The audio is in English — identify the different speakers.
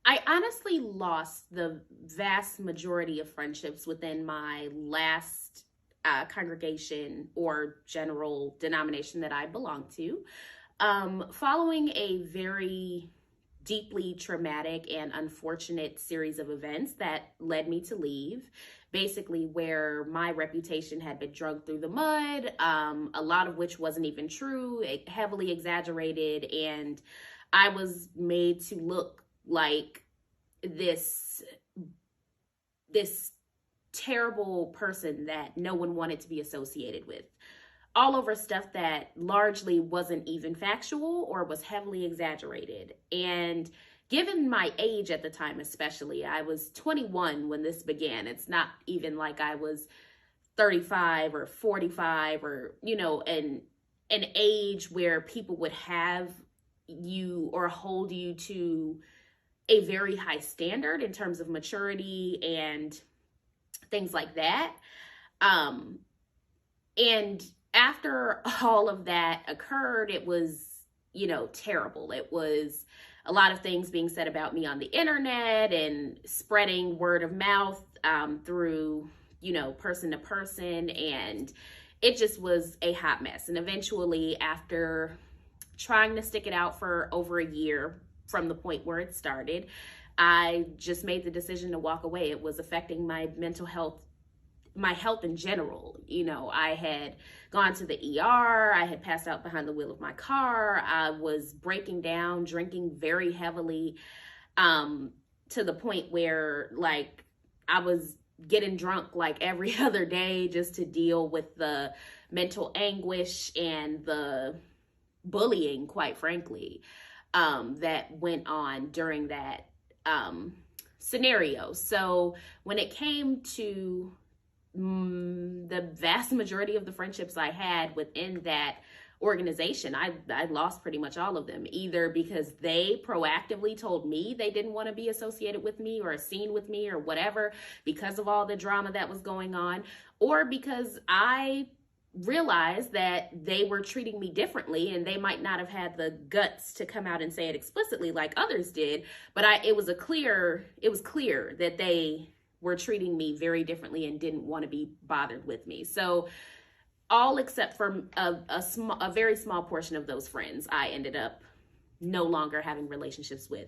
Speaker 1: I honestly lost the vast majority of friendships within my last congregation or general denomination that I belong to, following a very deeply traumatic and unfortunate series of events that led me to leave. Basically, where my reputation had been dragged through the mud, a lot of which wasn't even true, heavily exaggerated, and I was made to look like this this terrible person that no one wanted to be associated with, all over stuff that largely wasn't even factual or was heavily exaggerated. And given my age at the time, especially, I was 21 when this began. It's not even like I was 35 or 45 or, an age where people would have you or hold you to a very high standard in terms of maturity and things like that. And after all of that occurred, it was, terrible. It was a lot of things being said about me on the internet and spreading word of mouth through, person to person. And it just was a hot mess. And eventually, after trying to stick it out for over a year from the point where it started, I just made the decision to walk away. It was affecting my mental health, my health in general. I had gone to the ER, I had passed out behind the wheel of my car, I was breaking down, drinking very heavily, to the point where like I was getting drunk like every other day just to deal with the mental anguish and the bullying, quite frankly, that went on during that scenario. So when it came to the vast majority of the friendships I had within that organization, I lost pretty much all of them, either because they proactively told me they didn't want to be associated with me or seen with me or whatever because of all the drama that was going on, or because I realized that they were treating me differently and they might not have had the guts to come out and say it explicitly like others did, but it was clear that they were treating me very differently and didn't want to be bothered with me. So all except for a very small portion of those friends, I ended up no longer having relationships with.